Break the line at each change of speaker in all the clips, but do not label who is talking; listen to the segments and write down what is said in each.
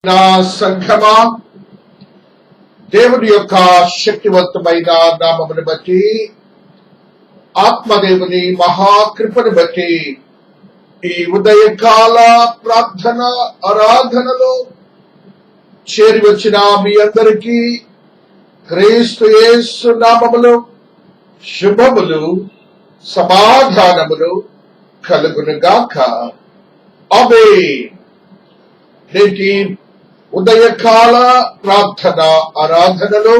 నా సంఘమా, దేవుని యొక్క శక్తివంతమైన నామమును బట్టి, ఆత్మదేవుని మహాకృపను బట్టి ఈ ఉదయకాల ప్రార్థన ఆరాధనలో చేరి వచ్చిన మీ అందరికీ క్రీస్తు యేసు నామములో శుభములు సమాధానములు కలుగునుగాక. ఆమేన్. నేటి ఉదయకాల ప్రార్థన ఆరాధనలో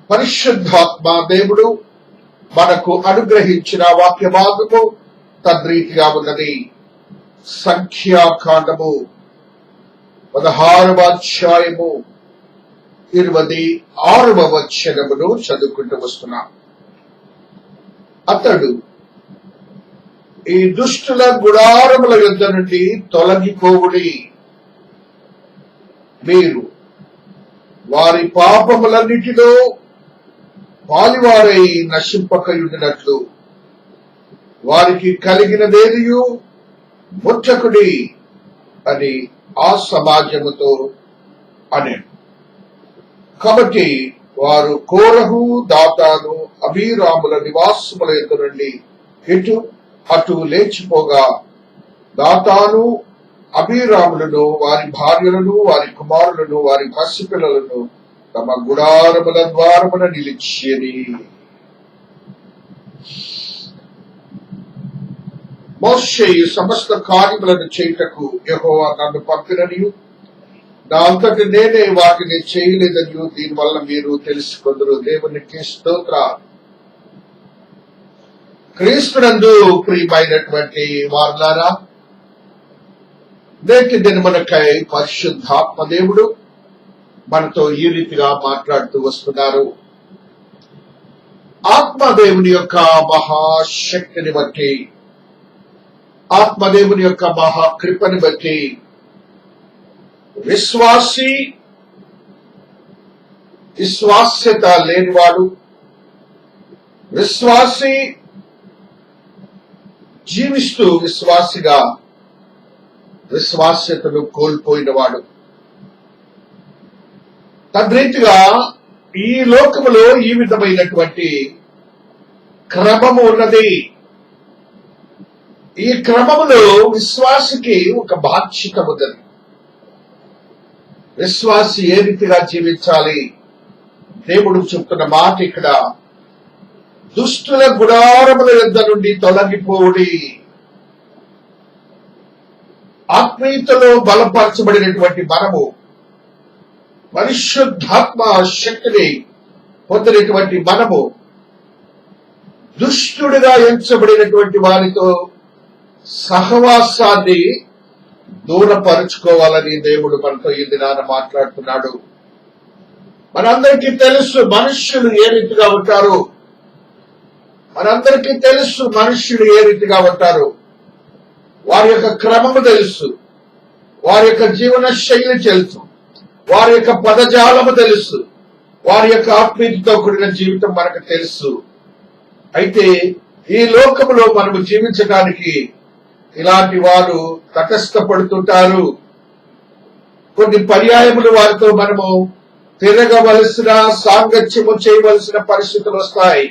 పరిశుద్ధాత్మ దేవుడు మనకు అనుగ్రహించిన వాక్య భాగము తద్రీతిగా ఉన్నది. సంఖ్యాకాండము 16వ అధ్యాయము 26వ వచనమును చదువుకుంటూ వస్తున్నాం. అతడు ఈ దుష్టుల గుడారముల యొద్ద నుండి తొలగిపోవుడి, మీరు వారి పాపములన్నిటిలో పాలివారై నశింపకయుండినట్లు వారికి కలిగినదేదియు ముట్టకుడి అని ఆ సమాజముతో అనెను. కాబట్టి వారు కోరహు, దాతాను, అబీరాముల నివాసముల యొద్ద నుండి ఇటు అటు లేచిపోగా, దాతాను అబీరాములను, వారి భార్యలను, వారి కుమారులను, వారి పసిపిల్లలను తమ గుడారముల ద్వారమున నిలిచిరి. మోషే సమస్త కార్యములను చేయుటకు యెహోవా నన్ను పంపిననియు, నా అంతటి నేనే వాటిని చేయలేదనియు దీనివల్ల మీరు తెలుసుకొందురు. దేవునికి స్తోత్రాలు. క్రీస్తునందు ప్రియమైనటువంటి వారులారా, నేటి దినమునకై పరిశుద్ధాత్మ దేవుడు మనతో ఈ రీతిగా మాట్లాడుతూ వస్తున్నారు. ఆత్మదేవుని యొక్క మహాశక్తిని బట్టి, ఆత్మదేవుని యొక్క మహాకృపని బట్టి విశ్వాస్యత లేనివాడు, విశ్వాసి జీవిస్తూ విశ్వాసిగా విశ్వాస్యతను కోల్పోయినవాడు. తద్రీతిగా ఈ లోకములో ఈ విధమైనటువంటి క్రమము ఉన్నది. ఈ క్రమములో విశ్వాసికి ఒక బాధ్యత ఉన్నది. విశ్వాసి ఏ రీతిగా జీవించాలి? దేవుడు చెప్తున్న మాట ఇక్కడ, దుష్టుల గుడారముల యొద్ద నుండి తొలగిపోవుడి. ఆత్మీయతలో బలపరచబడినటువంటి మనము, పరిశుద్ధాత్మ శక్తిని పొందినటువంటి మనము, దుష్టుడిగా ఎంచబడినటువంటి వారితో సహవాసాన్ని దూరపరుచుకోవాలని దేవుడు మనతో ఈ దినాన మాట్లాడుతున్నాడు. మనందరికీ తెలుసు మనుష్యులు ఏ రీతిగా ఉంటారు. మనందరికీ తెలుసు మనుష్యుడు ఏ రీతిగా ఉంటారు. వారి యొక్క క్రమము తెలుసు, వారి యొక్క జీవన శైలి తెలుసు, వారి యొక్క పదజాలము తెలుసు, వారి యొక్క ఆత్మీయతతో కూడిన జీవితం మనకు తెలుసు. అయితే ఈ లోకములో మనము జీవించడానికి ఇలాంటి వారు తటస్థపడుతుంటారు. కొన్ని పర్యాయములు వారితో మనము తిరగవలసిన, సాంగత్యము చేయవలసిన పరిస్థితులు వస్తాయి.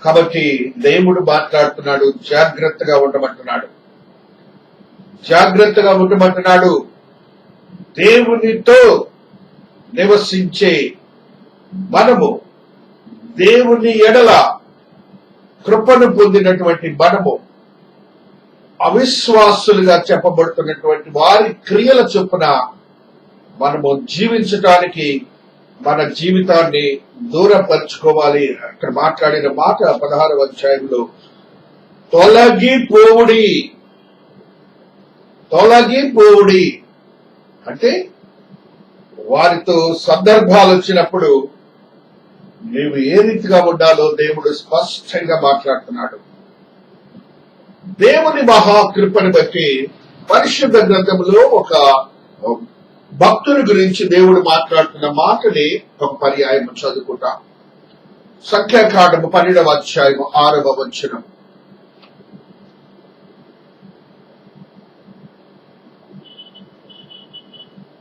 కాబట్టి దేవుడు మాట్లాడుతున్నాడు, జాగ్రత్తగా ఉండమంటున్నాడు. జాగ్రత్తగా ఉండమంటున్నాడు. దేవునితో నివసించే మనము, దేవుని ఎడల కృపను పొందినటువంటి మనము, అవిశ్వాసులుగా చెప్పబడుతున్నటువంటి వారి క్రియల చొప్పున మనము జీవించటానికి మన జీవితాన్ని దూరపరుచుకోవాలి. అక్కడ మాట్లాడిన మాట 16వ అధ్యాయంలో, తొలగిపోవుడి. తొలగిపోవుడి అంటే వారితో సందర్భాలు వచ్చినప్పుడు నీవు ఏ రీతిగా ఉండాలో దేవుడు స్పష్టంగా మాట్లాడుతున్నాడు. దేవుని మహాకృపను బట్టి పరిశుద్ధ గ్రంథంలో ఒక భక్తుని గురించి దేవుడు మాట్లాడుతున్న మాటని ఒక పర్యాయం చదువుకుంటాం. సంఖ్యాకాండము 12వ అధ్యాయము 6వ వచనం.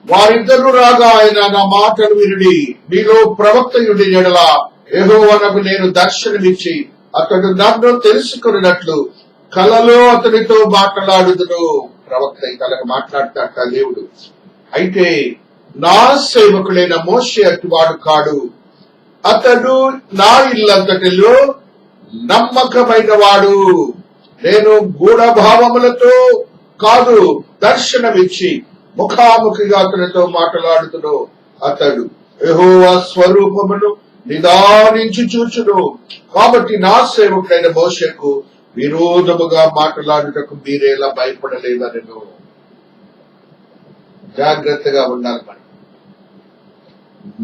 వారిద్దరూ రాగా ఆయన నా మాటలు వినుడి, మీలో ప్రవక్తయుడి ఎడల యెహోవానకు నేను దర్శనమిచ్చి అతడు నన్ను తెలుసుకున్నట్లు కలలో అతనితో మాట్లాడుదును. ప్రవక్త కలకు మాట్లాడతాట దేవుడు. అయితే నా సేవకుడైన మోషే అటువాడు కాడు, అతడు నా ఇల్లంతటిలో నమ్మకమైన వాడు. నేను గూఢభావములతో కాదు, దర్శనమిచ్చి ముఖాముఖిగా అతనితో మాట్లాడుతును. అతడు యెహోవా స్వరూపమును నిదానించి చూచును. కాబట్టి నా సేవకుడైన మోషేకు విరోధముగా మాట్లాడుటకు మీరేలా భయపడలేదనను. జాగ్రత్తగా ఉండాలి.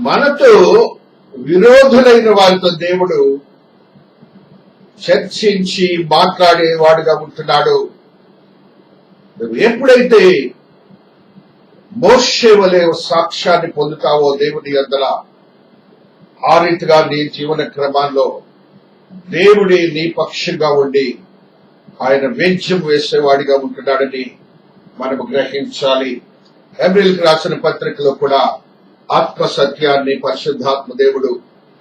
మనతో విరోధులైన వారితో దేవుడు చర్చించి మాట్లాడేవాడుగా ఉంటున్నాడు. నువ్వు ఎప్పుడైతే మోషే వలె సాక్ష్యాన్ని పొందుతావో దేవుని యొద్దల, ఆ రీతిగా నీ జీవన క్రమాల్లో దేవుడి నీ పక్షంగా ఉండి ఆయన వ్యంజ్యం వేసేవాడిగా ఉంటున్నాడని మనము గ్రహించాలి. హెబ్రీయులకు రాసిన పత్రికలో కూడా ఆత్మ సత్యాన్ని పరిశుద్ధాత్మ దేవుడు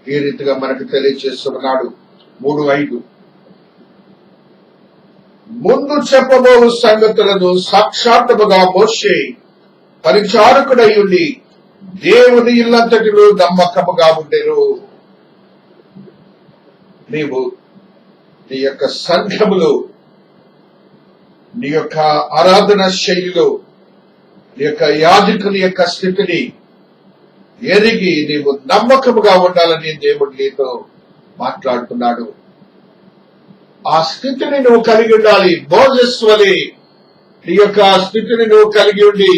ఈ రీతిగా మనకు తెలియజేస్తున్నాడు. 3:5 ముందు చెప్పబో సంగతులను సాక్షాత్తుగా మోషే పరిచారకుడై ఉండి దేవుని ఇల్లంతటిలో నమ్మకముగా ఉండెను. నీవు నీ యొక్క సంఘములో, నీ యొక్క ఆరాధన శైలిలో, నీ యొక్క యాజకుని యొక్క స్థితిని ఎరిగి నీవు నమ్మకముగా ఉండాలని దేవుడు నీతో మాట్లాడుతున్నాడు. ఆ స్థితిని నువ్వు కలిగి ఉండాలి. మోసెస్ వలె నీ యొక్క స్థితిని నువ్వు కలిగి ఉండి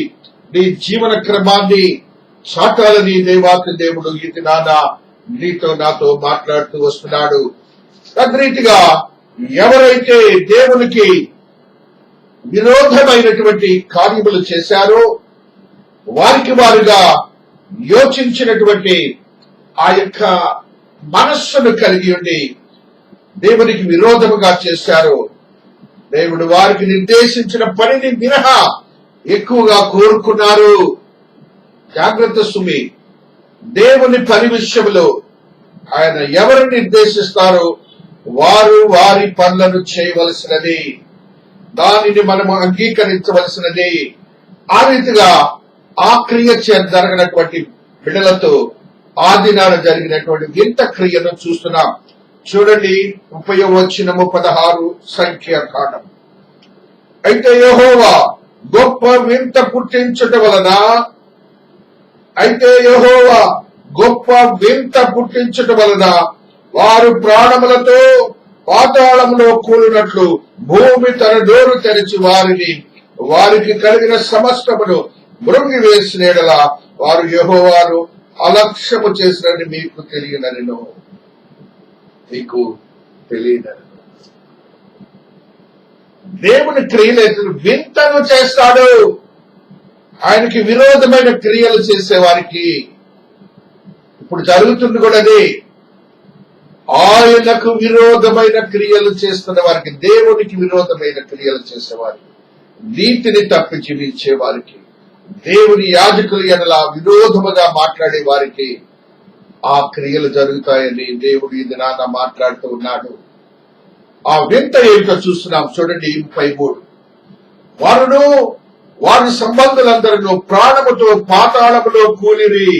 నీ జీవన క్రమాన్ని చాటాలని దేవాతి దేవుడు ఇది నానా నీతో నాతో మాట్లాడుతూ వస్తున్నాడు. తద్రీతిగా ఎవరైతే దేవునికి విరోధమైనటువంటి కార్యములు చేశారో వారికి వారుగా యోచించినటువంటి ఆ యొక్క మనస్సును కలిగి ఉండి దేవునికి విరోధముగా చేశారు, దేవుడు వారికి నిర్దేశించిన పనిని మినహా ఎక్కువగా కోరుకున్నారు. జాగ్రత్త సుమి. దేవుని పని విషయంలో ఆయన ఎవరు నిర్దేశిస్తారో వారు వారి పనులను చేయవలసినది, దానిని మనము అంగీకరించవలసినది. ఆ రీతిగా ఆ క్రియ జరగనటువంటి బిడ్డలతో ఆ దినాన జరిగినటువంటి వింత క్రియను చూస్తున్నాం. చూడండి 30-16 సంఖ్యాకాండం. అయితే యెహోవా గొప్ప వింత పుట్టించుట వలన వారు ప్రాణములతో పాతాళములో కూలినట్లు భూమి తన డోరు తెరిచి వారికి కలిగిన సమస్తమును మృంగి వేసిన యెడల వారు యెహోవాను అలక్ష్యము చేసినని మీకు తెలియనను. దేవుని క్రియలు వింతను చేస్తాడు. ఆయనకి విరోధమైన క్రియలు చేసేవారికి ఇప్పుడు జరుగుతుంది కూడా అదే. ఆయనకు విరోధమైన క్రియలు చేస్తున్న వారికి, దేవునికి విరోధమైన క్రియలు చేసేవారికి, నీతిని తప్పి జీవించే వారికి, దేవుని యాజకులు ఎడల విరోధముగా మాట్లాడే వారికి ఆ క్రియలు జరుగుతాయని దేవుడు ఇది నాన్న మాట్లాడుతూ ఉన్నాడు. ఆ వింత ఏమిటో చూస్తున్నాం. చూడండి 33. వారి సంబంధులందరూ ప్రాణముతో పాతాళములో కూలిరి,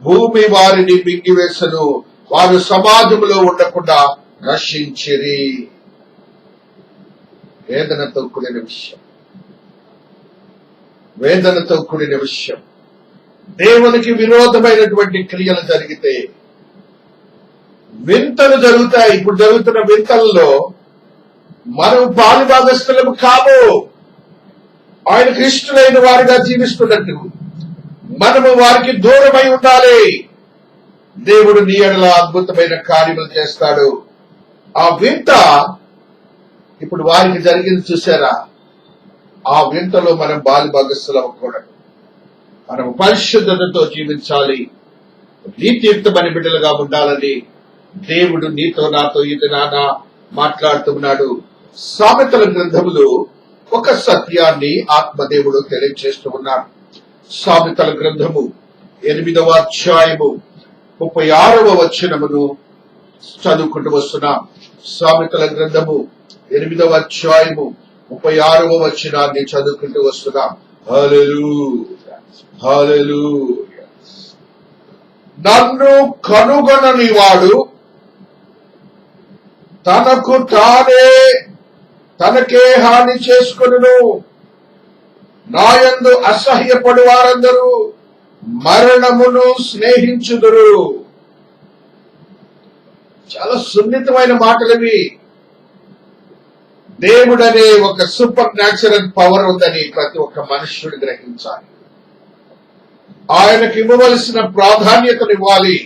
భూమి వారిని మింగివేసను, వారు సమాజంలో ఉండకుండా నశించిరి. వేదనతో కూడిన విషయం. దేవునికి విరోధమైనటువంటి క్రియలు జరిగితే వింతలు జరుగుతాయి. ఇప్పుడు జరుగుతున్న వింతల్లో మనం పాలుభాగస్థులము కాము. ఆయనకు ఇష్టమైన వారిగా జీవిస్తున్నట్టు మనము వారికి దూరమై ఉండాలి. దేవుడు నీ ఎడల అద్భుతమైన కార్యములు చేస్తాడు. ఆ వింత ఇప్పుడు వారికి జరిగింది చూసారా? ఆ వింతలో మనం బాలుభాగస్థులు అవ్వకూడదు. మనం పరిశుద్ధతతో జీవించాలి, నీతియుక్తమైన బిడ్డలుగా ఉండాలని దేవుడు నీతో నాతో ఇది నానా మాట్లాడుతున్నాడు. సామెతల గ్రంథములో ఒక సత్యాన్ని ఆత్మదేవుడు తెలియజేస్తూ ఉన్నాడు. సామెతల గ్రంథము 8వ అధ్యాయము 36వ వచనమును చదువుకుంటూ వస్తున్నాం. సామెతల గ్రంథము 8వ అధ్యాయము 36వ వచనాన్ని చదువుకుంటూ వస్తున్నాం. హల్లెలూయా, హల్లెలూయా. నన్ను కనుగొనని వాడు తనకే హాని చేసుకొనును. నాయందు అసహ్యపడు వారందరూ మరణమును స్నేహించుదురు. చాలా సున్నితమైన మాటలవి. దేవుడనే ఒక సూపర్ న్యాచురల్ పవర్ ఉందని ప్రతి ఒక్క మనుష్యుడు గ్రహించాలి. ఆయనకి ఇవ్వవలసిన ప్రాధాన్యతను ఇవ్వాలి.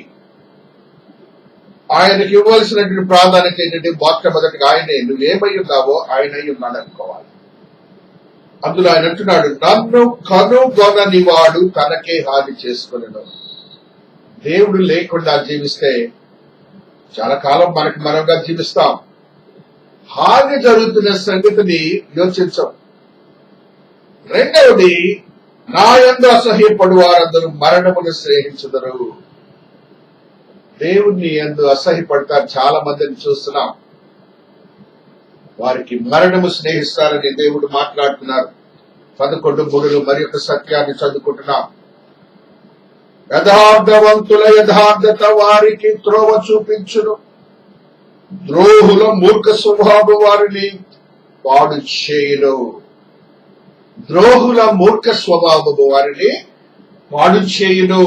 ఆయనకి ఇవ్వవలసినటువంటి ప్రాధాన్యత ఏంటంటే మొట్టమొదటిగా ఆయనే, నువ్వేమై ఉన్నావో ఆయనై ఉన్నాడు అనుకోవాలి. అందులో ఆయన అంటున్నాడు, నన్ను కనుగొనని వాడు తనకే హాని చేసుకొనెను. దేవుడు లేకుండా జీవిస్తే చాలా కాలం మనకి మనంగా జీవిస్తాం. హాని జరుగుతున్న సంగతిని యోచించం. రెండవది, నా యందు అసహ్యపడు వారందరూ మరణమును స్నేహించుదురు. దేవుణ్ణి యందు అసహ్యపడతారు చాలా మందిని చూస్తున్నాం. వారికి మరణము స్నేహిస్తారని దేవుడు మాట్లాడుతున్నారు. 11:3 మరి యొక్క సత్యాన్ని చదువుకుంటున్నాం. యథార్థవంతుల యథార్థత వారికి త్రోవ చూపించును, ద్రోహుల మూర్ఖ స్వభావం వారిని పాడు చేయును. ద్రోహుల మూర్ఖ స్వభావము వారిని పాడు చేయును.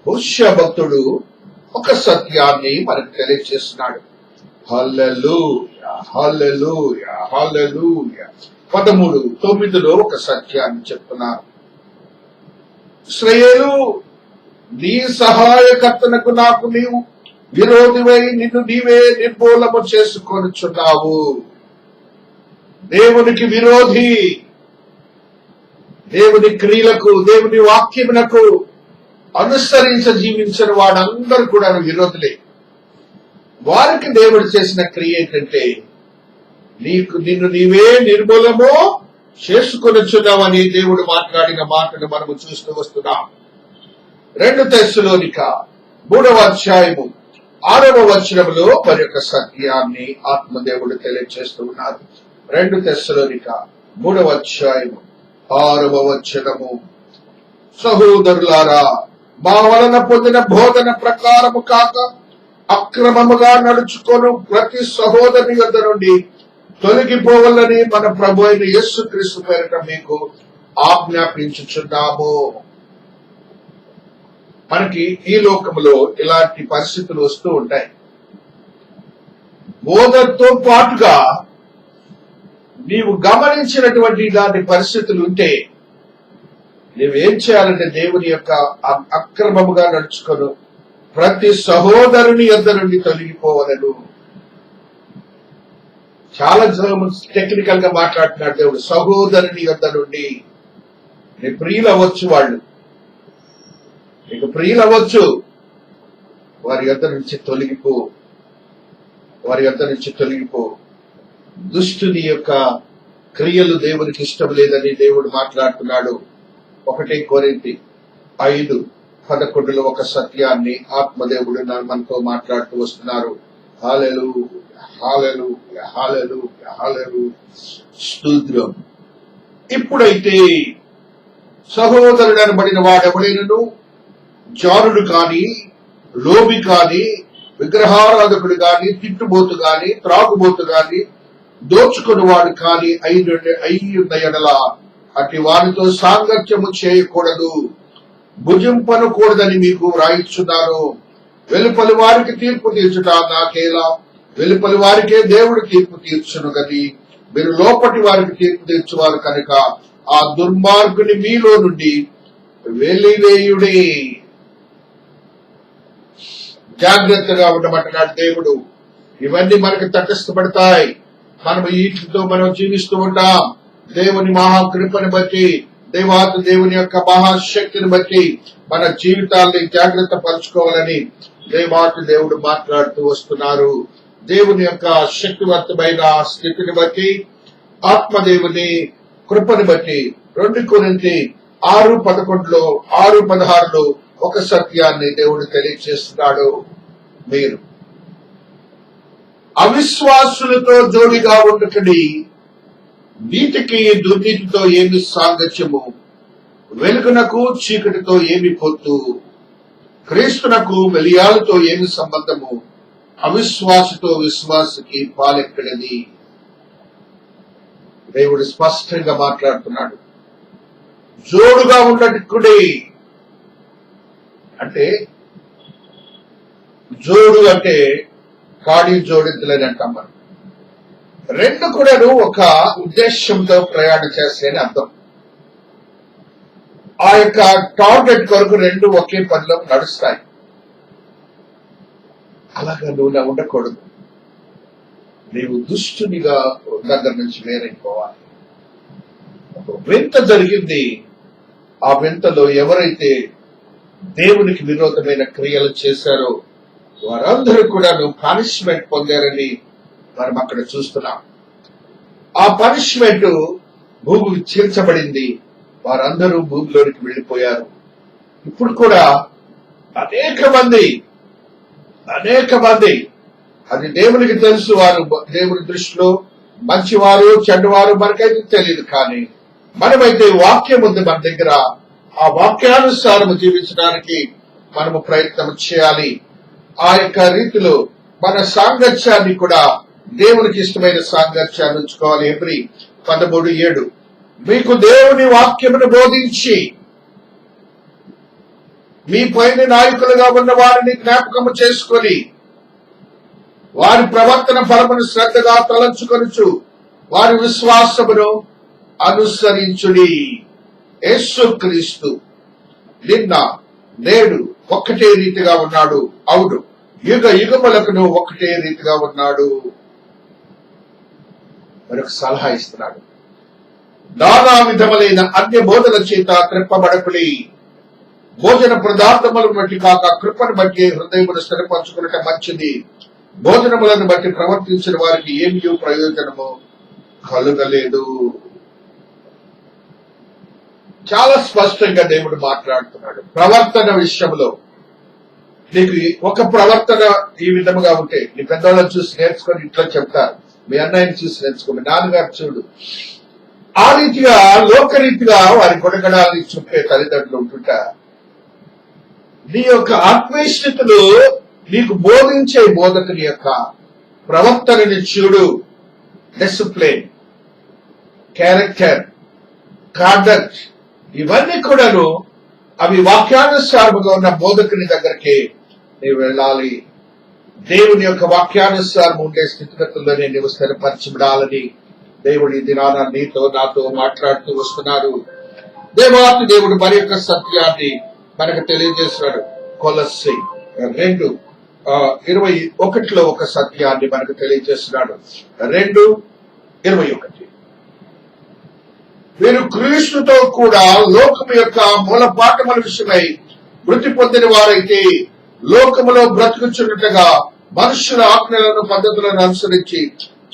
హోషేయ భక్తుడు ఒక సత్యాన్ని మనకు తెలియజేస్తున్నాడు. హల్లెలూయా, హల్లెలూయా, హల్లెలూయా. 13:9 ఒక సత్యాన్ని చెప్తున్నారు. ఇశ్రాయేలు, నీ సహాయకర్తనకు నాకు నీవు విరోధివై నిన్ను నీవే నిర్మూలము చేసుకొనుచున్నావు. దేవునికి విరోధి, దేవుని క్రియలకు, దేవుని వాక్యమునకు అనుసరించి జీవించిన వాడందరూ కూడా విరోధులే. వారికి దేవుడు చేసిన క్రియ ఏంటంటే నిన్ను నీవే నిర్మూలము చేసుకొనుచున్నావని దేవుడు మాట్లాడిన మాటను మనము చూస్తూ వస్తున్నాం. 2 తెస్సలోనిక 3వ అధ్యాయము 6వ వచనములో మరి యొక్క సత్యాన్ని ఆత్మదేవుడు తెలియజేస్తూ ఉన్నారు. 2 తెస్సలోనిక 3వ అధ్యాయము 6వ వచనము, సహోదరులారా, మా వలన పొందిన బోధన ప్రకారము కాక అక్రమముగా నడుచుకొను ప్రతి సహోదరుని యొద్ద నుండి తొలగిపోవాలని మన ప్రభు అయిన యేసుక్రీస్తు పేరిట మీకు ఆజ్ఞాపించుచున్నాము. మనకి ఈ లోకంలో ఇలాంటి పరిస్థితులు వస్తూ ఉంటాయి. బోధనతో పాటుగా నీవు గమనించినటువంటి ఇలాంటి పరిస్థితులు ఉంటే నువ్వేం చేయాలంటే దేవుని యొక్క అక్రమముగా నడుచుకొను ప్రతి సహోదరుని యొద్ద నుండి తొలగిపోవలను. చాలా టెక్నికల్ గా మాట్లాడుతున్నాడు దేవుడు. సహోదరుని యొద్ద నుండి, నీ ప్రియులు అవ్వచ్చు, వాళ్ళు నీకు ప్రియులు అవ్వచ్చు, వారి యొద్ద నుంచి తొలగిపో, వారి యొద్ద నుంచి తొలగిపో. దుష్టుని యొక్క క్రియలు దేవునికి ఇష్టం లేదని దేవుడు మాట్లాడుతున్నాడు. 1 కొరింథీ 5:11 ఒక సత్యాన్ని ఆత్మదేవుడు మనతో మాట్లాడుతూ వస్తున్నారు. హల్లెలూయా, హల్లెలూయా, హల్లెలూయా, హల్లెలూయా, స్తోత్రం. ఇప్పుడైతే సహోదరుడు అనబడిన వాడెవడైనను జారుడు కాని, లోబి కాని, విగ్రహారాధకుడు గాని, తిట్టుబోతు గాని, త్రాగుబోతు గాని, దోచుకుని వాడు కాని అయ్యున్న ఎడల అట్టి వారితో సాంగత్యము చేయకూడదు, భుజింపనకూడదని మీకు వ్రాయిచున్నాను. వెలుపలి వారికి తీర్పు తీర్చుట నాకేలా, వెలుపలి వారికే దేవుడు తీర్పు తీర్చును గది, మీరు లోపటి వారికి తీర్పు తీర్చువారు కనుక ఆ దుర్మార్గుని మీలో నుండి వెలివేయుడే. జాగ్రత్తగా ఉండమంటున్నాడు దేవుడు. ఇవన్నీ మనకు తటస్థపడతాయి. మనం వీటితో మనం జీవిస్తూ ఉంటాం. దేవుని మహాకృపని బట్టి, దేవుని యొక్క మహాశక్తిని బట్టి మన జీవితాల్ని జాగ్రత్త పరచుకోవాలని దేవుడు మాట్లాడుతూ వస్తున్నారు. దేవుని యొక్క శక్తివంతమైన స్థితిని బట్టి, ఆత్మదేవుని కృపని బట్టి 2 కొరింథీ 6:11 6:16 ఒక సత్యాన్ని దేవుడు తెలియజేస్తున్నాడు. మీరు అవిశ్వాసులతో జోడిగా ఉండకండి. నీతికి దుర్నీతితో ఏమి సాంగత్యము, వెలుగునకు చీకటితో ఏమి పొత్తు, క్రీస్తునకు బెలియాలతో ఏమి సంబంధము, అవిశ్వాసతో విశ్వాసకి పాలెక్కడది. దేవుడు స్పష్టంగా మాట్లాడుతున్నాడు. జోడుగా ఉండటకుడి అంటే, జోడు అంటే కాడి జోడించలేని అంటాం మనం. రెండు కూడా ఒక ఉద్దేశంతో ప్రయాణం చేస్తేనే అర్థం. ఆ యొక్క టార్గెట్ కొరకు రెండు ఒకే పనిలో నడుస్తాయి. అలాగా నువ్వు ఉండకూడదు. నీవు దుష్టునిగా దగ్గర నుంచి వేరైపోవాలి. ఒక వింత జరిగింది. ఆ వింతలో ఎవరైతే దేవునికి విరోధమైన క్రియలు చేశారో వారందరూ కూడా పనిష్మెంట్ పొందారని మనం అక్కడ చూస్తున్నాం. ఆ పనిష్మెంట్ భూమికి చేర్చబడింది. వారందరూ భూమిలోనికి వెళ్లిపోయారు. ఇప్పుడు కూడా అనేక మంది అది దేవునికి తెలుసు. వారు దేవుని దృష్టిలో మంచివారు చెడ్డవారు మనకైతే తెలియదు. కానీ మనమైతే వాక్యం ఉంది మన దగ్గర. ఆ వాక్యానుసారం జీవించడానికి మనము ప్రయత్నం చేయాలి. ఆ యొక్క రీతిలో మన సాంగత్యాన్ని కూడా దేవునికి ఇష్టమైన సాంగత్యాన్ని ఉంచుకోవాలి. ఎబ్రీ 13:7 మీకు దేవుని వాక్యమును బోధించి మీ పైన నాయకులుగా ఉన్న వారిని జ్ఞాపకము చేసుకొని వారి ప్రవర్తన ఫలమును శ్రద్ధగా తలంచుకొనుచు వారి విశ్వాసమును అనుసరించుడి. యేసుక్రీస్తు నిన్న నేడు ఒక్కటే రీతిగా ఉన్నాడు. అవును, యుగ యుగములకును ఒక్కటే రీతిగా ఉన్నాడు. మరొక సలహా ఇస్తున్నాడు. నానా విధములైన అన్య బోధన చేత త్రిప్పబడకుడి. భోజన పదార్థములను బట్టి కాక కృపను బట్టి హృదయమును స్థిరపరచుకునటం మంచిది. భోజనములను బట్టి ప్రవర్తించిన వారికి ఏమీ ప్రయోజనము కలుగలేదు. చాలా స్పష్టంగా దేవుడు మాట్లాడుతున్నాడు. ప్రవర్తన విషయంలో నీకు ఒక ప్రవర్తన ఈ విధముగా ఉంటే నీ పెద్దవాళ్ళని చూసి నేర్చుకొని ఇంట్లో చెప్తారు. మీ అన్నయ్యని చూసి నేర్చుకో, మీ నాన్నగారు చూడు. ఆ రీతిగా లోకరీతిగా వారి గుణగణాలని చెప్పే తల్లిదండ్రులు ఉంటుంటా నీ యొక్క ఆత్మీయస్థితులు నీకు బోధించే బోధకుని యొక్క ప్రవర్తనని చూడు. డిసిప్లిన్, క్యారెక్టర్, కాండక్ట్ ఇవన్నీ కూడాను అవి వాక్యానుసారముగా ఉన్న బోధకుని దగ్గరికి నీవు వెళ్ళాలి. దేవుని యొక్క వాక్యానుసారం ఉండే స్థితిగతుల్లోనే నీవు స్థిరపరచబడాలని దేవుడి దినాన నీతో నాతో మాట్లాడుతూ వస్తున్నారు. దేవాతి దేవుడు మరి యొక్క సత్యాన్ని మనకు తెలియజేస్తున్నాడు. కొలస్సీ 2:21 ఒక సత్యాన్ని మనకు తెలియజేస్తున్నాడు. 2:21 మీరు క్రీస్తుతో కూడా లోకము యొక్క మూలపాఠముల విషయమై మృతి పొందిన వారైతే లోకములో బ్రతుకుచున్నట్టుగా మనుషుల ఆజ్ఞలను పద్ధతులను అనుసరించి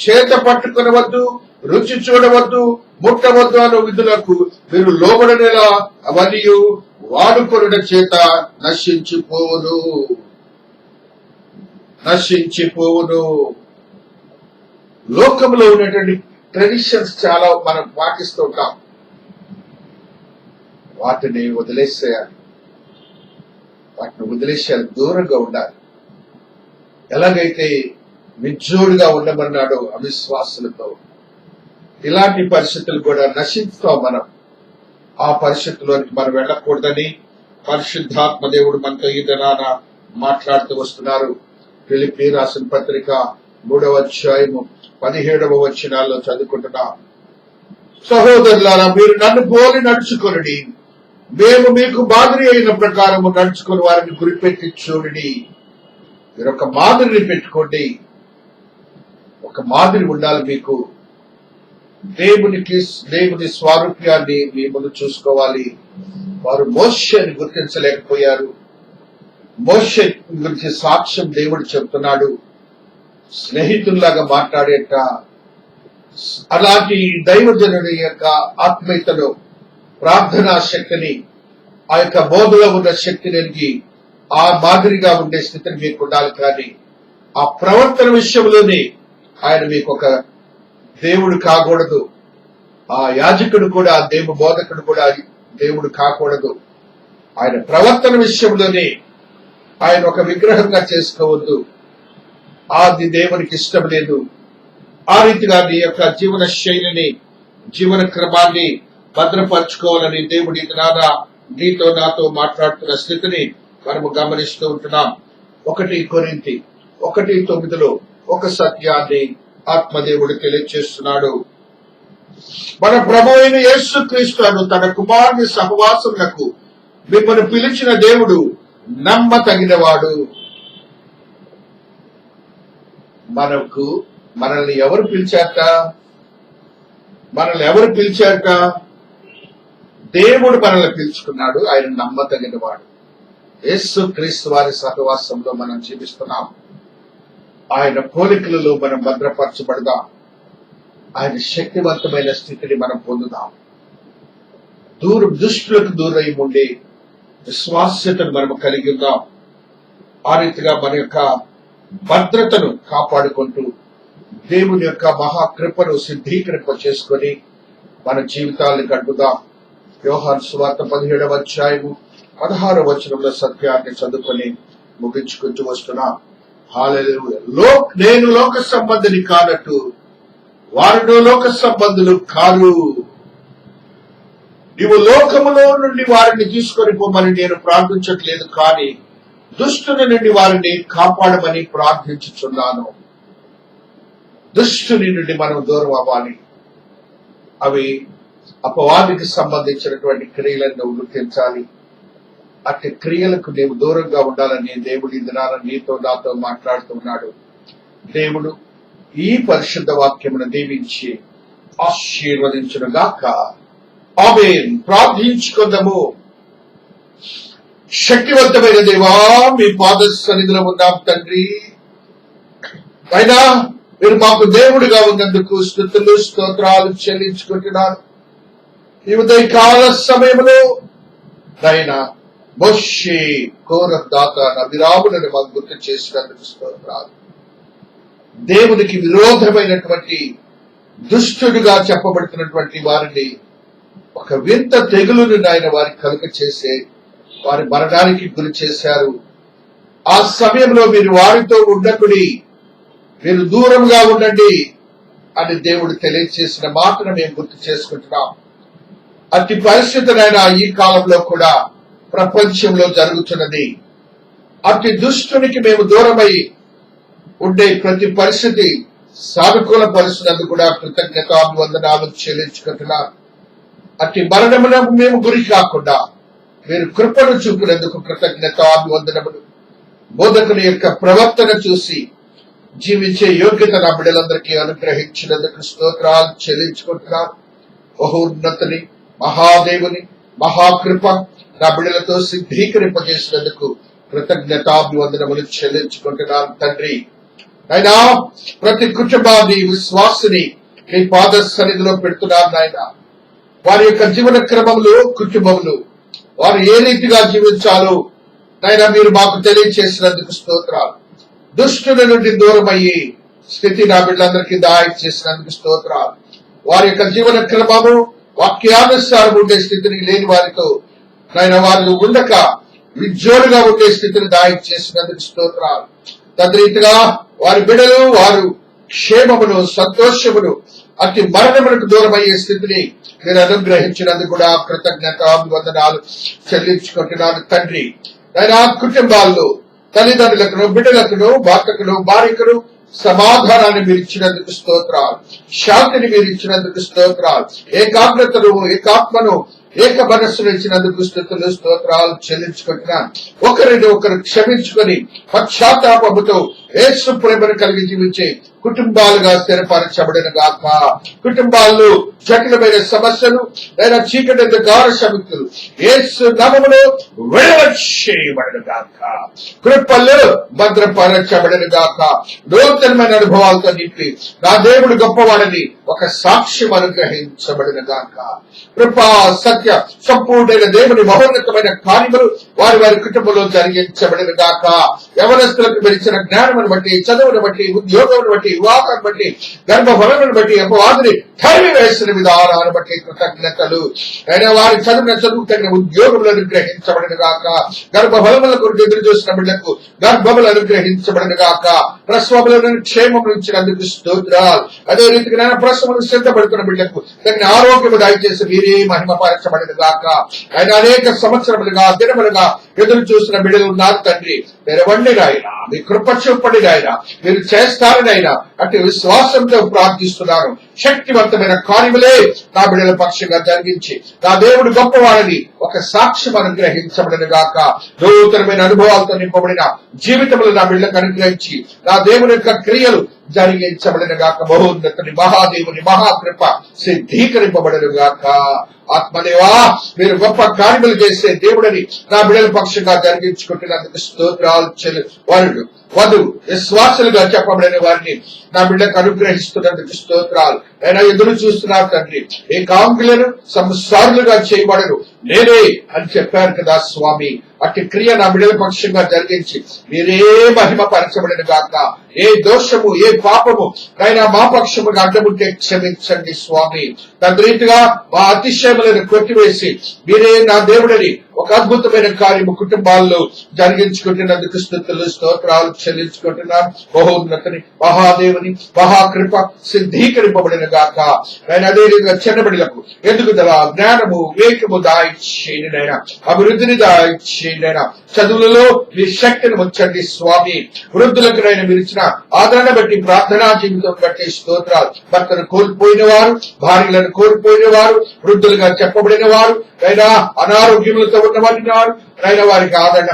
చేత పట్టుకునవద్దు, రుచి చూడవద్దు, ముట్టవద్దు అను విధులకు మీరు లోబడనేలా అవన్నీ వాడుకొనుట చేత నశించిపోవును. లోకంలో ఉన్నటువంటి ట్రెడిషన్స్ చాలా మనం పాటిస్తూ ఉంటాం. వాటిని వదిలేసేయాలి. దూరంగా ఉండాలి. ఎలాగైతే విజ్జోడుగా ఉండమన్నాడో అవిశ్వాసులతో, ఇలాంటి పరిస్థితులు కూడా నశిస్తాం మనం. ఆ పరిస్థితుల్లోనికి మనం వెళ్ళకూడదని పరిశుద్ధాత్మ దేవుడు మనతో ఈ దినాన మాట్లాడుతూ వస్తున్నారు. ఫిలిప్పీ రాసిన పత్రిక 3వ అధ్యాయము 17వ వచనాల్లో చదువుకుంటున్నా. సహోదరులారా, మీరు నన్ను పోలి నడుచుకొనుడి, మేము మీకు మాదిరి అయిన ప్రకారము నడుచుకుని వారిని గురిపెట్టి చూడండి. మీరు ఒక మాదిరిని పెట్టుకోండి. ఒక మాదిరి ఉండాలి మీకు. దేవుని స్వారూప్యాన్ని మీ ముందు చూసుకోవాలి. వారు మోషేని గుర్తించలేకపోయారు. మోషే గురించి సాక్ష్యం దేవుడు చెప్తున్నాడు. స్నేహితుల్లాగా మాట్లాడేట అలాంటి దైవజనుని యొక్క ఆత్మీయతలో ప్రార్థనా శక్తిని, ఆ యొక్క బోధలో ఉన్న శక్తిని ఎరిగి ఆ మాదిరిగా ఉండే స్థితిని మీకు ఉండాలి. కానీ ఆ ప్రవర్తన విషయంలోనే ఆయన మీకు ఒక దేవుడు కాకూడదు. ఆ యాజకుడు కూడా, దేవుడు బోధకుడు కూడా దేవుడు కాకూడదు. ఆయన ప్రవర్తన విషయంలోనే ఆయన ఒక విగ్రహంగా చేసుకోవద్దు. అది దేవునికి ఇష్టం లేదు. ఆ రీతిగా నీ యొక్క జీవన శైలిని, జీవన క్రమాన్ని భద్రపరచుకోవాలని దేవుడి ద్వారా నీతో నాతో మాట్లాడుతున్న స్థితిని మనము గమనిస్తూ ఉంటున్నాం. 1 కొరింథీ 1:9 ఒక సత్యాన్ని ఆత్మదేవుడు తెలియజేస్తున్నాడు. మన ప్రభు అయిన యేసుక్రీస్తు తన కుమారుని సహవాసమునకు మిమ్మల్ని పిలిచిన దేవుడు నమ్మతగినవాడు. మనల్ని ఎవరు పిలిచారట? దేవుడు మనల్ని పిలుచుకున్నాడు. ఆయన నమ్మతగినవాడు. యేసుక్రీస్తు వారి సహవాసంలో మనం జీవిస్తున్నాం. ఆయన పోలికలలో మనం భద్రపరచబడదాం. ఆయన శక్తివంతమైన స్థితిని మనం పొందుదాం. దుష్టులకు దూరై ఉండే విశ్వాస్యతను మనం కలిగి ఉందాం. ఆ రీతిగా మన యొక్క భద్రతను కాపాడుకుంటూ దేవుని యొక్క మహాకృపను సిద్ధీకరింప చేసుకొని మన జీవితాలను గడుపుదాం. యోహాను సువార్త 17వ అధ్యాయము 16వ వచనంలో సత్యాన్ని చదువుకొని ముగించుకుంటూ వస్తున్నా. హల్లెలూయా. నేను లోక సంబంధిని కానట్టు వారిలో లోక సంబంధులు కారు. నీవు లోకములో నుండి వారిని తీసుకొని పోమని నేను ప్రార్థించట్లేదు, కానీ దుష్టుని నుండి వారిని కాపాడమని ప్రార్థించుచున్నాను. దుష్టుని నుండి మనం దూరం అవ్వాలి. అవి అపవాదికి సంబంధించినటువంటి క్రియలను గుర్తించాలి. అట్టి క్రియలకు నీవు దూరంగా ఉండాలని దేవుడి దినాన నీతో నాతో మాట్లాడుతున్నాడు. దేవుడు ఈ పరిశుద్ధ వాక్యమును దీవించి ఆశీర్వదించునుగాక. ఆమేన్. ప్రార్థించుకుందాము. శక్తివంతమైన దేవా, మీ పాద సన్నిధిలో ఉన్నాం తండ్రి. అయినా మీరు మాకు దేవుడిగా ఉన్నందుకు స్తుతులు స్తోత్రాలు చెల్లించుకుంటున్నాను. ఈ ఉదయకాల సమయంలో అయినా మోషే కోరహ్ దాతాన్ అభిరాములను మాకు గుర్తు చేసినందుకు స్తోత్రాలు. దేవునికి విరోధమైనటువంటి దుష్టుడిగా చెప్పబడుతున్నటువంటి వారిని ఒక వింత తెగులుని ఆయన వారికి కలుగ చేసే వారి మరణానికి గురి చేశారు. ఆ సమయంలో మీరు వారితో ఉండకుడి, మీరు దూరంగా ఉండండి అని దేవుడు తెలియజేసిన మాటను మేము గుర్తు చేసుకుంటున్నాం. అతి పరిస్థితులైన ఈ కాలంలో కూడా ప్రపంచంలో జరుగుతున్నది. అతి దుష్టునికి మేము దూరమై ఉండే ప్రతి పరిస్థితి సానుకూల పరిస్థితులకు కూడా కృతజ్ఞతాభివందనాలు చెల్లించుకుంటున్నాం. అతి మరణమునకు మేము గురి కాకుండా మీరు కృపను చూపినందుకు కృతజ్ఞతాభివందనములు. బోధకుని యొక్క ప్రవర్తన చూసి జీవించే యోగ్యత నా బిడ్డలందరికీ అనుగ్రహించినందుకు స్తోత్రాలు చెల్లించుకుంటున్నాం. బహున్నతని, మహాదేవుని మహాకృప నా బిడ్డలతో సిద్ధీకరింపజేసినందుకు కృతజ్ఞతాభివందనములు చెల్లించుకుంటున్నాను తండ్రి. అయినా ప్రతి కుటుంబాన్ని, విశ్వాసిని మీ పాద సన్నిధిలో పెడుతున్నాను నాయన. వారి యొక్క జీవన క్రమములు, కుటుంబములు వారు ఏ రీతిగా జీవించాలో నాయన మీరు మాకు తెలియజేసినందుకు స్తోత్రాలు. దుష్టుల నుండి దూరమయ్యి స్థితి నా బిడ్డలందరికీ దాయం చేసినందుకు స్తోత్రాలు. వారి యొక్క జీవన క్రమము వాక్యానుసారం ఉండే స్థితిని లేని వారితో నాయన వారు ఉండక విజ్జోలుగా ఉండే స్థితిని దాయం చేసినందుకు స్తోత్రాలు. తద్రీతిగా వారి బిడ్డలు వారు క్షేమమును, సంతోషమును, అతి మరణములకు దూరమయ్యే స్థితిని మీరు అనుగ్రహించినందుకు కూడా కృతజ్ఞతాభివందనాలు చెల్లించుకుంటున్నాను తండ్రి. ఆయన కుటుంబాల్లో తల్లిదండ్రులకును, బిడ్డలకును, భర్తకును, భార్యకును సమాధానాన్ని మీరు ఇచ్చినందుకు స్తోత్రాలు. శాంతిని మీరు ఇచ్చినందుకు స్తోత్రాలు. ఏకాగ్రతను, ఏకాత్మను, ఏక మనస్సును ఇచ్చినందుకు స్తుతులు స్తోత్రాలు చెల్లించుకుంటున్నాను. ఒకరిని ఒకరు క్షమించుకొని పశ్చాత్తాపముతో యేసు ప్రేమను కలిగి జీవించే కుటుంబాలుగా స్థిరపరచబడిన గాక. కుటుంబాల్లో జటిలమైన సమస్యలు లేదా చీకటి అంధకార శక్తులు యేసు నామములో విడుదల చేయబడిన గాక. కృపల్లో భద్రపరచబడిన గాక. నూతనమైన అనుభవాలతో నింపి నా దేవుడు గొప్పవాడని ఒక సాక్ష్యం అనుగ్రహించబడిన గాక. కృపా సత్య సంపూర్ణమైన దేవుని మహోన్నతమైన కార్యములు వారి వారి కుటుంబంలో జరిగించబడిన గాక. యవనస్తులకు మెరిచిన జ్ఞానమును బట్టి, చదువును బట్టి, ఉద్యోగమును బట్టి, వివాహాన్ని బట్టి, గర్భఫలమును బట్టి, అపవాదిని తరిమి వేసిన విధానాన్ని బట్టి కృతజ్ఞతలు. అయినా వారి చదువు తగిన ఉద్యోగములు అనుగ్రహించబడిన గాక. గర్భఫలముల కొరకు ఎదురు చూసిన బిడ్డలకు గర్భములు అనుగ్రహించబడిన గాక. ప్రసవములను క్షేమములు ఇచ్చినందుకు స్తోత్రాలు. అదే రీతిగా ప్రసవములు సిద్ధపడుతున్న బిడ్డలకు తగిన ఆరోగ్యము దయచేసి మీరే మహిమపరచబడిన గాక. ఆయన అనేక సంవత్సరములుగా దినములుగా ఎదురు చూసిన బిడ్డలు ఉన్నారు తండ్రి. తెరవండి నాయన, మీ కృప చూపండి నాయన, మీరు చేస్తారని ఆయన అటు విశ్వాసంతో ప్రార్థిస్తున్నాను. శక్తివంతమైన కార్యములే నా బిడ్డల పక్షంగా జరిగించి నా దేవుడు గొప్పవాడని ఒక సాక్ష్యం అనుగ్రహించబడిన గాక. నూతనమైన అనుభవాలతో నింపబడిన జీవితములు నా బిడ్డలకు అనుగ్రహించి నా దేవుని యొక్క క్రియలు జరిగించబడిన గాక. మహోన్నతుని మహాదేవుని మహాకృప సిద్ధీకరింపబడిన గాక. ఆత్మదేవా, మీరు గొప్ప కార్యములు చేసే దేవుడని నా బిడ్డల పక్షంగా జరిగించుకుంటున్నందుకు స్తోత్రాలు. వరుడు వధువు విశ్వాసులుగా చెప్పబడిన వారిని నా బిడ్డకు అనుగ్రహిస్తున్నందుకు స్తోత్రాలు. అయినా ఎదురు చూస్తున్నారు తండ్రి. ఏ కాంకులను సంసారులుగా చేయబడరు నేనే అని చెప్పారు కదా స్వామి. అట్టి క్రియ నా బిడ్డల పక్షంగా జరిగించి మీరే మహిమ పరచబడిన గాక. ఏ దోషము ఏ పాపము అయినా మా పక్షముగా అడ్డముంటే క్షమించండి స్వామి. తద్రీతిగా మా అతిశయములను కొట్టివేసి మీరే నా దేవుడని ఒక అద్భుతమైన కార్యము కుటుంబాల్లో జరిగించుకుంటున్నందుకు స్తుతులు స్తోత్రాలు చెల్లించుకుంటున్నాను. మహోన్నతుని మహాదేవుని మహాకృప సిద్ధీకరింపబడిన గాక. ఆయన అదే రీతిగా చిన్నబిడ్డలకు ఎదుగుదల జ్ఞానము వివేకము దాయిచ్చేయనైనా, అభివృద్ధిని దాయిచ్చేయనైనా, చదువులలో మీ శక్తిని ఉంచండి స్వామి. వృద్ధులకు నైనా మీరు ఇచ్చిన ఆదరణ బట్టి ప్రార్థనా జీవితం బట్టి స్తోత్రాలు. భర్తను కోల్పోయిన వారు, భార్యలను కోల్పోయిన వారు, వృద్ధులుగా చెప్పబడిన వారు, అయినా అనారోగ్యములతో ఉన్నవారిని అయినా వారికి ఆదరణ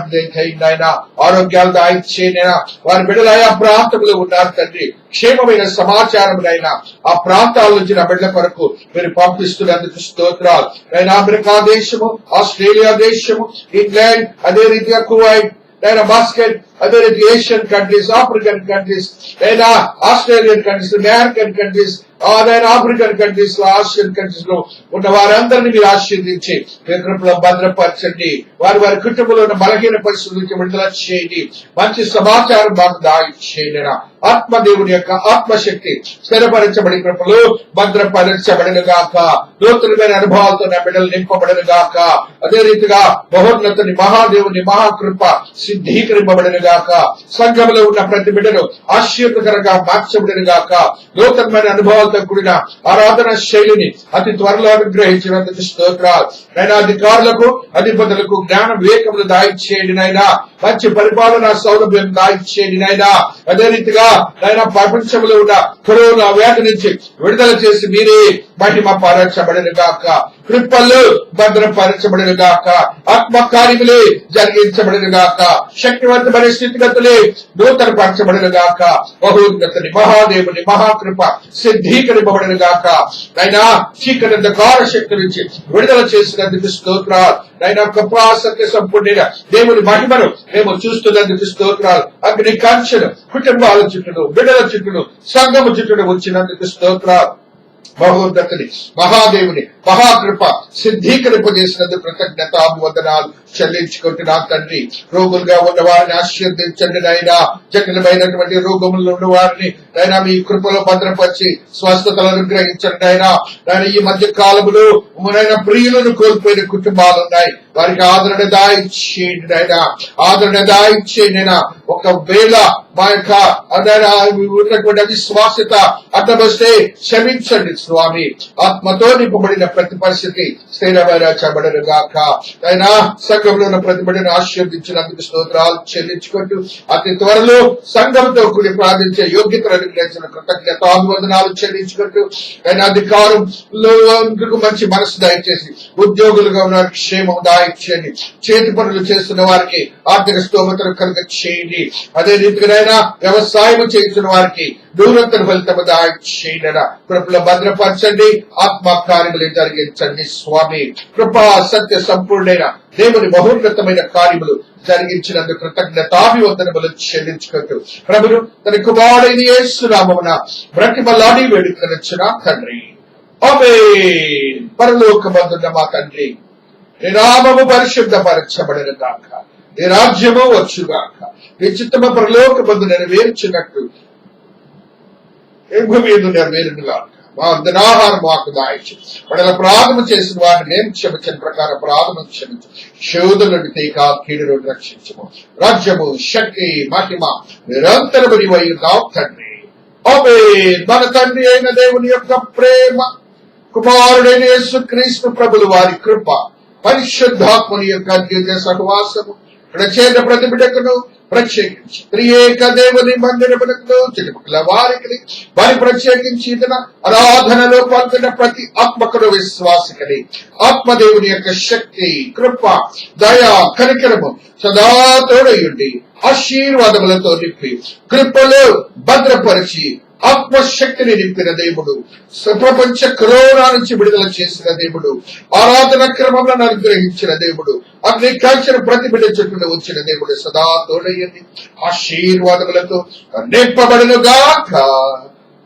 అయినా ఆరోగ్యాలు దాయిచ్చేనైనా వారి బిడ్డలు ఆయా ప్రాంతంలో ఉన్నారు తండ్రి. క్షేమమైన సమాచారమునైనా ఆ ప్రాంతాల నుంచి నా బిడ్డల కొరకు మీరు పంపిస్తున్నందుకు స్తోత్రాలు. అయినా అమెరికా దేశము, ఆస్ట్రేలియా దేశము, ఇంగ్లాండ్, అదే రీతిగా కువైట్, అయినా బాస్కెట్, అదే రీతి ఏషియన్ కంట్రీస్, ఆఫ్రికన్ కంట్రీస్, అయినా ఆస్ట్రేలియన్ కంట్రీస్, అమెరికన్ కంట్రీస్, అదైనా ఆఫ్రికన్ కంట్రీస్ లో, ఆసియన్ కంట్రీస్ లో ఉన్న వారందరినీ మీరు ఆశీర్వదించి మీ కృపలో భద్రపరచండి. వారి వారి కుటుంబంలో ఉన్న బలహీన పరిస్థితుల నుంచి విడుదల చేయండి. మంచి సమాచారం మాకు దాయిచ్చేయండి. ఆత్మదేవుని యొక్క ఆత్మశక్తి స్థిరపరచబడి కృపలో భద్రపరచబడిన గాక. నూతనమైన అనుభవాలతో నా బిడ్డలు నింపబడిన గాక. అదే రీతిగా మహోన్నతుని మహాదేవుని మహాకృప సిద్ధీకరింపబడిన గాక. సంఘంలో ఉన్న ప్రతి బిడ్డను ఆశీర్వదకరంగా మార్చబడిన గాక. నూతనమైన అనుభవాలతో కూడిన ఆరాధన శైలిని అతి త్వరలో అనుగ్రహించినందుకు స్తోత్రాలు. నైనా అధికారులకు అధిపతులకు జ్ఞాన వివేకములు దాయిచ్చేయండి నైనా. మంచి పరిపాలన సౌలభ్యం దాయిచ్చేయండి నైనా. అదే రీతిగా నైనా ప్రపంచంలో ఉన్న కరోనా వ్యాధి నుంచి విడుదల చేసి మీరే మహిమ పరచబడిన గాక. కృపల్లో భద్రపరచబడిన గాక. ఆత్మ కార్యములే జరిగించబడిన గాక. శక్తివంతమైన స్థితిగతులే నూతన పరచబడిన గాక. మహోన్నతుని మహాదేవుని మహాకృప సిద్ధీకరింపబడిన గాక. నైనా చీకటి అంధకార శక్తి నుంచి విడుదల చేసినందుకు స్తోత్రాలు. నైనా కృపా సత్య సంపూర్ణ దేవుని మహిమను మేము చూస్తున్నందుకు స్తోత్రాలు. అగ్ని కాంక్షను కుటుంబాల చుట్టూ, బిడ్డల చుట్టూ, సంఘము చుట్టూ వచ్చినందుకు స్తోత్రాలు. మహోన్నతుని మహాదేవుని మహాకృప సిద్ధీకరింపజేసినందుకు కృతజ్ఞతాభివందనాలు చెల్లించుకుంటున్నా తండ్రి. రోగులుగా ఉన్న వారిని ఆశీర్వదించండి నాయనా. జటిలమైనటువంటి రోగములు ఉన్న వారిని నైనా మీ కృపలో భద్రపరిచి స్వస్థతలను అనుగ్రహించండి నాయనా. నాయన ఈ మధ్య కాలములో నైనా ప్రియులను కోల్పోయిన కుటుంబాలు ఉన్నాయి. వారికి ఆదరణ దాయిచ్చేయండి నాయనా. ఆదరణ దాయిచ్చేయండి నాయనా. ఒకవేళ మా యొక్క ఉన్నటువంటి అవిశ్వాసత అడ్డం వస్తే క్షమించండి స్వామి ఆత్మతో నింపబడిన ప్రతి పరిస్థితి స్థిరపరచబడును గాక. అయినా సంఘంలో ఉన్న ప్రతి బిడ్డను ఆశీర్వదించినందుకు స్తోత్రాలు చెల్లించుకుంటూ అతి త్వరలో సంఘంతో కూడి ప్రార్థించే యోగ్యతను అనుగ్రహించిన కృతజ్ఞతాభివందనాలు చెల్లించుకుంటూ అయినా అధికారంలో మంచి మనసు దయచేసి ఉద్యోగులుగా ఉన్న వారికి క్షేమం దాయిచ్చేయండి. చేతి పనులు చేస్తున్న వారికి ఆర్థిక స్తోమతను కనుక చేయండి. అదే రీతిగానైనా వ్యవసాయం చేస్తున్న వారికి దూరంతర ఫలితము దాయిచేయండి. కృపలో భద్రపరచండి. ఆత్మ కార్యములు జరిగించండి స్వామి. కృపా సత్య సంపూర్ణైన దేవుని మహోన్నతమైన కార్యములు జరిగించినందుకు కృతజ్ఞతాభివందనములు చెల్లించుకుంటూ ప్రభును తన కుమారుడైన యేసు నామమున బ్రతిమలాడి వేడుకొనుచున్న తండ్రి ఆమేన్. పరలోకమందున్న మా తండ్రి, నీ నామము పరిశుద్ధపరచబడును గాక, నీ రాజ్యము వచ్చుగాక, నీ చిత్తము పరలోకమందు నెరవేర్చినట్టు భూమి మీద నెరవేరును గాక. మా అందనాహారం మాకు దాయిచ్చు. పడల అపరాధము చేసిన వారిని నేను క్షమించిన ప్రకారం అపరాధము క్షమించు. శోధులను తీక కీడు నుండి రక్షించము. రాజ్యము శక్తి మహిమ నిరంతరము నీవైయున్నావు తండ్రి ఆమేన్. మన తండ్రి అయిన దేవుని యొక్క ప్రేమ, కుమారుడైన యేసుక్రీస్తు ప్రభుల వారి కృప, పరిశుద్ధాత్మని యొక్క అద్భుత సహవాసము ప్రచేత ప్రతి బిడ్డకును ప్రత్యేకించి త్రియేక దేవుని మందిరములకు చుట్టుపక్కల వారి ప్రత్యేకించి ఆరాధనలో పాల్గొన్న ప్రతి ఆత్మకుడు విశ్వాసికని ఆత్మదేవుని యొక్క శక్తి, కృప, దయ, కనికరము సదా తోడయుండి ఆశీర్వాదములతో నింపి కృపలో భద్రపరిచి ఆత్మశక్తిని నింపిన దేవుడు, ప్రపంచ కరోనా నుంచి విడుదల చేసిన దేవుడు, ఆరాధన క్రమములను అనుగ్రహించిన దేవుడు, అగ్ని కాల్చిన ప్రతి బిడ్డ చుట్టూ వచ్చిన దేవుడు సదా తోడయ్యండి ఆశీర్వాదములతో నింపబడును గాక.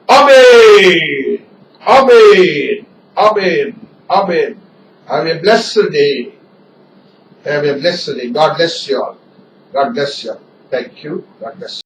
ఆమేన్, ఆమేన్, ఆమేన్, ఆమేన్. Have a blessed day. Have a blessed day. God bless you all. God bless you all. Thank you. God bless you.